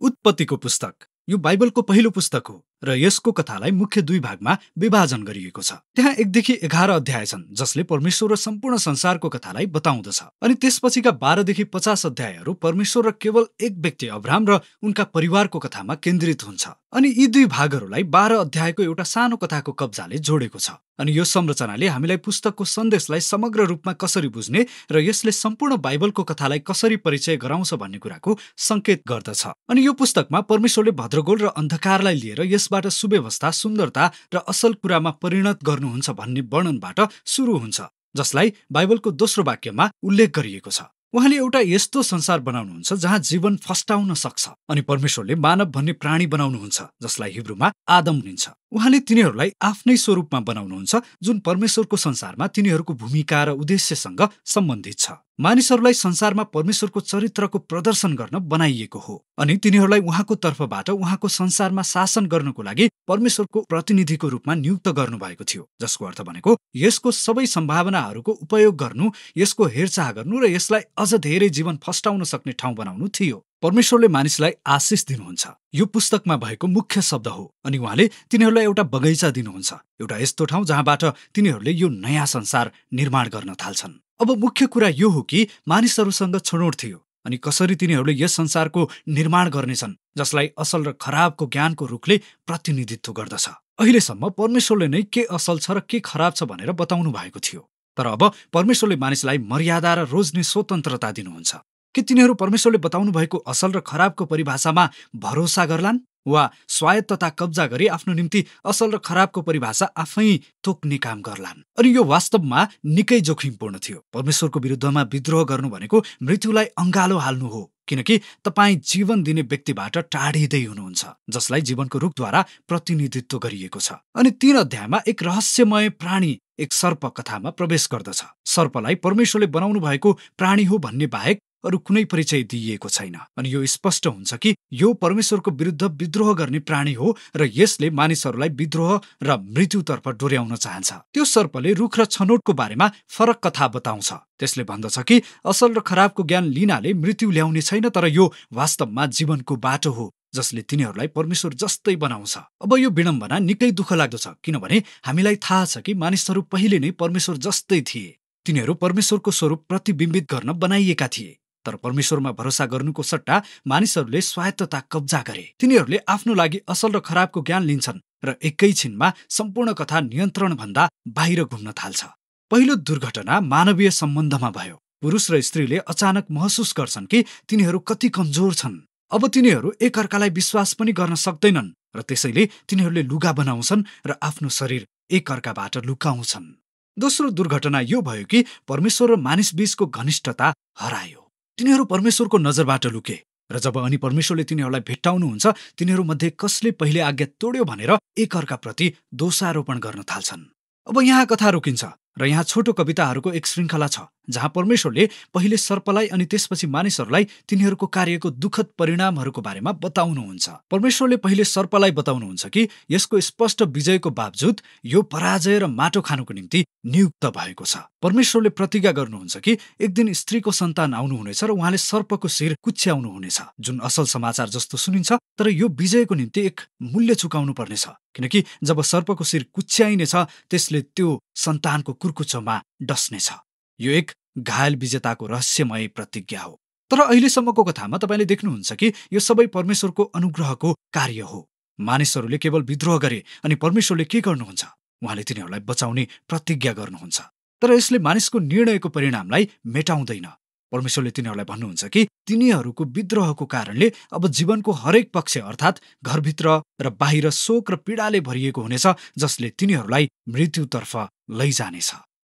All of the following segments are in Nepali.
उत्पत्तिको पुस्तक यो बाइबलको पहिलो पुस्तक हो र यसको कथालाई मुख्य दुई भागमा विभाजन गरिएको छ। त्यहाँ 1 देखि 11 अध्याय छन् जसले परमेश्वर र सम्पूर्ण संसारको कथालाई बताउँदछ। अनि त्यसपछिका 12 देखि 50 अध्यायहरू परमेश्वर र केवल एक व्यक्ति अब्राहम र उनका परिवारको कथामा केन्द्रित हुन्छ। अनि यी दुई भागहरूलाई 12 अध्यायको एउटा सानो कथाको कब्जाले जोडेको छ। अनि यो संरचनाले हामीलाई पुस्तकको सन्देशलाई समग्र रूपमा कसरी बुझ्ने र यसले सम्पूर्ण बाइबलको कथालाई कसरी परिचय गराउँछ भन्ने कुराको संकेत गर्दछ। अनि यो पुस्तकमा परमेश्वरले भद्रगोल र अन्धकारलाई लिएर यसबाट सुव्यवस्था, सुन्दरता र असल कुरामा परिणत गर्नुहुन्छ भन्ने वर्णनबाट सुरु हुन्छ, जसलाई बाइबलको दोस्रो वाक्यमा उल्लेख गरिएको छ। उहाँले एउटा यस्तो संसार बनाउनुहुन्छ जहाँ जीवन फस्टाउन सक्छ। अनि परमेश्वरले मानव भन्ने प्राणी बनाउनुहुन्छ जसलाई हिब्रूमा आदम भनिन्छ। उहाँले तिनीहरूलाई आफ्नै स्वरूपमा बनाउनुहुन्छ जुन परमेश्वरको संसारमा तिनीहरूको भूमिका र उद्देश्यसँग सम्बन्धित छ। मानिसहरूलाई संसारमा परमेश्वरको चरित्रको प्रदर्शन गर्न बनाइएको हो। अनि तिनीहरूलाई उहाँको तर्फबाट उहाँको संसारमा शासन गर्नको लागि परमेश्वरको प्रतिनिधिको रूपमा नियुक्त गर्नुभएको थियो, जसको अर्थ भनेको यसको सबै सम्भावनाहरूको उपयोग गर्नु, यसको हेरचाह गर्नु र यसलाई अझ धेरै जीवन फस्टाउन सक्ने ठाउँ बनाउनु थियो। परमेश्वरले मानिसलाई आशिष दिनुहुन्छ यो पुस्तकमा भएको मुख्य शब्द हो। अनि उहाँले तिनीहरूलाई एउटा बगैँचा दिनुहुन्छ, एउटा यस्तो ठाउँ जहाँबाट तिनीहरूले यो नयाँ संसार निर्माण गर्न थाल्छन्। अब मुख्य कुरा यो हो कि मानिसहरूसँग छनौट थियो अनि कसरी तिनीहरूले यस संसारको निर्माण गर्नेछन् जसलाई असल र खराबको ज्ञानको रुखले प्रतिनिधित्व गर्दछ। अहिलेसम्म परमेश्वरले नै के असल छ र के खराब छ भनेर बताउनु भएको थियो, तर अब परमेश्वरले मानिसलाई मर्यादा र रोज्ने स्वतन्त्रता दिनुहुन्छ। के तिनीहरू परमेश्वरले बताउनु भएको असल र खराबको परिभाषामा भरोसा गर्लान् वा स्वायत्तता कब्जा गरी आफ्नो निम्ति असल र खराबको परिभाषा आफै तोक्ने काम गर्लान्? अनि यो वास्तवमा निकै जोखिमपूर्ण थियो। परमेश्वरको विरुद्धमा विद्रोह गर्नु भनेको मृत्युलाई अङ्गालो हाल्नु हो, किनकि तपाईँ जीवन दिने व्यक्तिबाट टाढिँदै हुनुहुन्छ जसलाई जीवनको रुखद्वारा प्रतिनिधित्व गरिएको छ। अनि 3 अध्यायमा एक रहस्यमय प्राणी, एक सर्प कथामा प्रवेश गर्दछ। सर्पलाई परमेश्वरले बनाउनु भएको प्राणी हो भन्ने बाहेक अरू कुनै परिचय दिइएको छैन। अनि यो स्पष्ट हुन्छ कि यो परमेश्वरको विरुद्ध विद्रोह गर्ने प्राणी हो र यसले मानिसहरूलाई विद्रोह र मृत्युतर्फ डोर्याउन चाहन्छ। त्यो सर्पले रुख र छनौटको बारेमा फरक कथा बताउँछ। त्यसले भन्दछ कि असल र खराबको ज्ञान लिनाले मृत्यु ल्याउने छैन, तर यो वास्तवमा जीवनको बाटो हो जसले तिनीहरूलाई परमेश्वर जस्तै बनाउँछ। अब यो विडम्बना निकै दुःख लाग्दो छ, किनभने हामीलाई थाहा छ कि मानिसहरू पहिले नै परमेश्वर जस्तै थिए। तिनीहरू परमेश्वरको स्वरूप प्रतिबिम्बित गर्न बनाइएका थिए, तर परमेश्वरमा भरोसा गर्नुको सट्टा मानिसहरूले स्वायत्तता कब्जा गरे। तिनीहरूले आफ्नो लागि असल र खराबको ज्ञान लिन्छन् र एकैछिनमा सम्पूर्ण कथा नियन्त्रणभन्दा बाहिर घुम्न थाल्छ। पहिलो दुर्घटना मानवीय सम्बन्धमा भयो। पुरुष र स्त्रीले अचानक महसुस गर्छन् कि तिनीहरू कति कमजोर छन्। अब तिनीहरू एकअर्कालाई विश्वास पनि गर्न सक्दैनन् र त्यसैले तिनीहरूले लुगा बनाउँछन् र आफ्नो शरीर एकअर्काबाट लुकाउँछन्। दोस्रो दुर्घटना यो भयो कि परमेश्वर र मानिस बीचको घनिष्ठता हरायो। तिनीहरू परमेश्वरको नजरबाट लुके र जब अनि परमेश्वरले तिनीहरूलाई भेट्टाउनुहुन्छ, तिनीहरू मध्ये कसले पहिले आज्ञा तोड्यो भनेर एकअर्काप्रति दोषारोपण गर्न थाल्छन्। अब यहाँ कथा रोकिन्छ र यहाँ छोटो कविताहरूको एक श्रृङ्खला छ जहाँ परमेश्वरले पहिले सर्पलाई अनि त्यसपछि मानिसहरूलाई तिनीहरूको कार्यको दुःखद परिणामहरूको बारेमा बताउनुहुन्छ। परमेश्वरले पहिले सर्पलाई बताउनुहुन्छ कि यसको स्पष्ट विजयको बावजुद यो पराजय र माटो खानुको निम्ति नियुक्त भएको छ। परमेश्वरले प्रतिज्ञा गर्नुहुन्छ कि एक दिन स्त्रीको सन्तान आउनुहुनेछ र उहाँले सर्पको शिर कुच्याउनुहुनेछ, जुन असल समाचार जस्तो सुनिन्छ, तर यो विजयको निम्ति एक मूल्य चुकाउनु पर्नेछ, किनकि जब सर्पको शिर कुच्याइनेछ त्यसले त्यो सन्तानको कुर्कुच्चोमा डस्नेछ। यो एक घायल विजेताको रहस्यमय प्रतिज्ञा हो। तर अहिलेसम्मको कथामा तपाईँले देख्नुहुन्छ कि यो सबै परमेश्वरको अनुग्रहको कार्य हो। मानिसहरूले केवल विद्रोह गरे अनि परमेश्वरले के गर्नुहुन्छ? उहाँले तिनीहरूलाई बचाउने प्रतिज्ञा गर्नुहुन्छ। तर यसले मानिसको निर्णयको परिणामलाई मेटाउँदैन। परमेश्वरले तिनीहरूलाई भन्नुहुन्छ कि तिनीहरूको विद्रोहको कारणले अब जीवनको हरेक पक्ष अर्थात् घरभित्र र बाहिर शोक र पीडाले भरिएको हुनेछ, जसले तिनीहरूलाई मृत्युतर्फ लैजानेछ।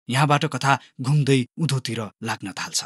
यहाँबाट कथा घुम्दै उँधोतिर लाग्न थाल्छ।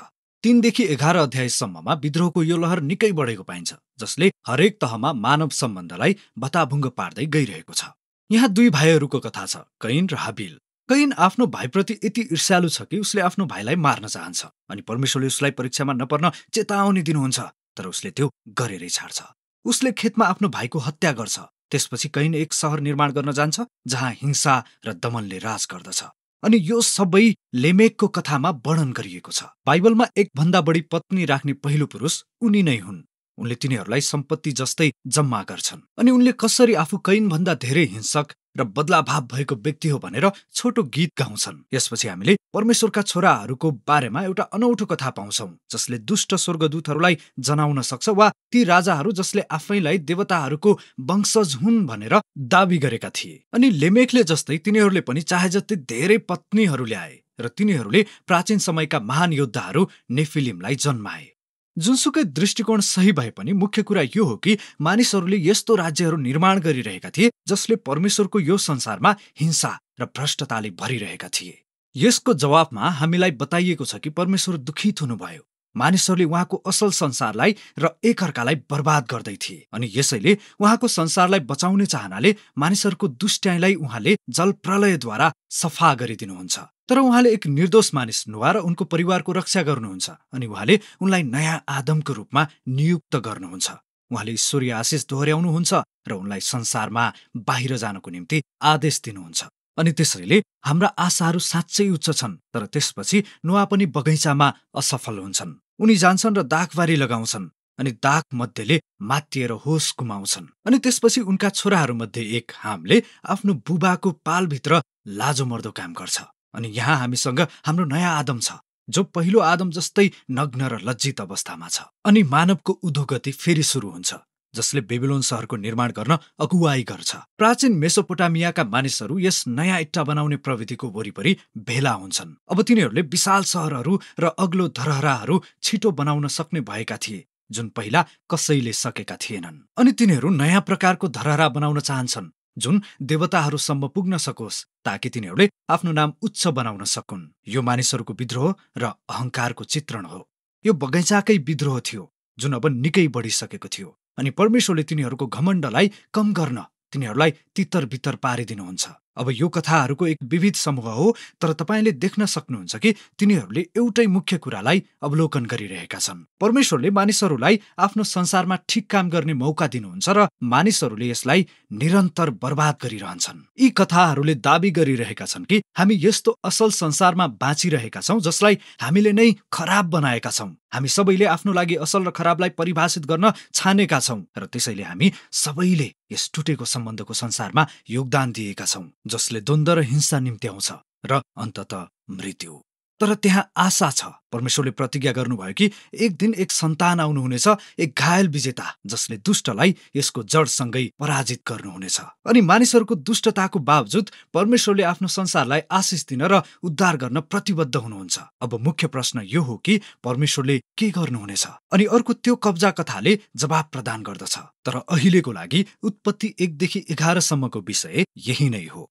3 देखि 11 अध्यायसम्ममा विद्रोहको यो लहर निकै बढेको पाइन्छ, जसले हरेक तहमा मानव सम्बन्धलाई बताभुङ्ग पार्दै गइरहेको छ। यहाँ 2 भाइहरूको कथा छ, कैन र हाबिल। कैन आफ्नो भाइप्रति यति ईर्ष्यालु छ कि उसले आफ्नो भाइलाई मार्न चाहन्छ अनि परमेश्वरले उसलाई परीक्षामा नपर्न चेतावनी दिनुहुन्छ, तर उसले त्यो गरेरै छाड्छ। उसले खेतमा आफ्नो भाइको हत्या गर्छ। त्यसपछि कैन एक सहर निर्माण गर्न जान्छ जहाँ हिंसा र दमनले राज गर्दछ। अनि यो सबै लेमेकको कथामा वर्णन गरिएको छ। बाइबलमा एक भन्दा बढी पत्नी राख्ने पहिलो पुरुष उनी नै हुन्। उनले तिनीहरूलाई सम्पत्ति जस्तै जम्मा गर्छन् अनि उनले कसरी आफू कैनभन्दा धेरै हिंसक र बदलाभाव भएको व्यक्ति हो भनेर छोटो गीत गाउँछन्। यसपछि हामीले परमेश्वरका छोराहरूको बारेमा एउटा अनौठो कथा पाउँछौं जसले दुष्ट स्वर्गदूतहरूलाई जनाउन सक्छ वा ती राजाहरू जसले आफैलाई देवताहरूको वंशज हुन् भनेर दाबी गरेका थिए। अनि लेमेखले जस्तै तिनीहरूले पनि चाहे जति धेरै पत्नीहरू ल्याए र तिनीहरूले प्राचीन समयका महान योद्धाहरू नेफिलिमलाई जन्माए। जुनसुकै दृष्टिकोण सही भए पनि मुख्य कुरा यो हो कि मानिसहरूले यस्तो राज्यहरू निर्माण गरिरहेका थिए जसले परमेश्वरको यो संसारमा हिंसा र भ्रष्टताले भरिरहेका थिए। यसको जवाफमा हामीलाई बताइएको छ कि परमेश्वर दुखित हुनुभयो। मानिसहरूले उहाँको असल संसारलाई र एकअर्कालाई बर्बाद गर्दै थिए अनि यसैले उहाँको संसारलाई बचाउने चाहनाले मानिसहरूको दुष्ट्याइलाई उहाँले जलप्रलयद्वारा सफा गरिदिनुहुन्छ। तर उहाँले एक निर्दोष मानिस नोआ र उनको परिवारको रक्षा गर्नुहुन्छ अनि उहाँले उनलाई नयाँ आदमको रूपमा नियुक्त गर्नुहुन्छ। उहाँले ईश्वरीय आशिष दोहोर्याउनुहुन्छ र उनलाई संसारमा बाहिर जानको निम्ति आदेश दिनुहुन्छ। अनि त्यसैले हाम्रा आशाहरू साँच्चै उच्च छन्। तर त्यसपछि नोआ पनि बगैँचामा असफल हुन्छन्। उनी जान्छन् र दाखबारी लगाउँछन् अनि दाख मध्येले मात्तिएर होस गुमाउँछन्। अनि त्यसपछि उनका छोराहरूमध्ये एक हामले आफ्नो बुबाको पालभित्र लाजोमर्दो काम गर्छ। अनि यहाँ हामीसँग हाम्रो नयाँ आदम छ जो पहिलो आदम जस्तै नग्न र लज्जित अवस्थामा छ। अनि मानवको उधोगति फेरि सुरु हुन्छ जसले बेबिलोन शहरको निर्माण गर्न अगुवाई गर्छ। प्राचीन मेसोपोटामियाका मानिसहरू यस नयाँ इट्टा बनाउने प्रविधिको वरिपरि भेला हुन्छन्। अब तिनीहरूले विशाल शहरहरू र अग्लो धरहराहरू छिटो बनाउन सक्ने भएका थिए जुन पहिला कसैले सकेका थिएनन्। अनि तिनीहरू नयाँ प्रकारको धरहरा बनाउन चाहन्छन् जुन देवताहरूसम्म पुग्न सकोस् ताकि तिनीहरूले आफ्नो नाम उच्च बनाउन सकुन्। यो मानिसहरूको विद्रोह र अहंकारको चित्रण हो। यो बगैँचाकै विद्रोह थियो जुन अब निकै बढिसकेको थियो अनि परमेश्वरले तिनीहरूको घमण्डलाई कम गर्न तिनीहरूलाई तितर बितर पारिदिनुहुन्छ। अब यो कथाहरूको एक विविध समूह हो तर तपाईले देख्न सक्नुहुन्छ कि तिनीहरूले एउटै मुख्य कुरालाई अवलोकन गरिरहेका छन्। परमेश्वरले मानिसहरूलाई आफ्नो संसारमा ठिक काम गर्ने मौका दिनुहुन्छ र मानिसहरूले यसलाई निरन्तर बर्बाद गरिरहन्छन्। यी कथाहरूले दाबी गरिरहेका छन् कि हामी यस्तो असल संसारमा बाँचिरहेका छौं जसलाई हामीले नै खराब बनाएका छौं। हामी सबैले आफ्नो लागि असल र खराबलाई परिभाषित गर्न छानेका छौं र त्यसैले हामी सबैले यस टुटेको सम्बन्धको संसारमा योगदान दिएका छौं जसले द्वन्द्व र हिंसा निम्त्याउँछ र अन्ततः मृत्यु। तर त्यहाँ आशा छ। परमेश्वरले प्रतिज्ञा गर्नुभयो कि एक दिन एक सन्तान आउनुहुनेछ, एक घायल विजेता जसले दुष्टलाई यसको जडसँगै पराजित गर्नुहुनेछ। अनि मानिसहरूको दुष्टताको बावजुद परमेश्वरले आफ्नो संसारलाई आशिष दिन र उद्धार गर्न प्रतिबद्ध हुनुहुन्छ। अब मुख्य प्रश्न यो हो कि परमेश्वरले के गर्नुहुनेछ? अनि अर्को त्यो कब्जा कथाले जवाब प्रदान गर्दछ। तर अहिलेको लागि उत्पत्ति 1 देखि 11 सम्मको विषय यही नै हो।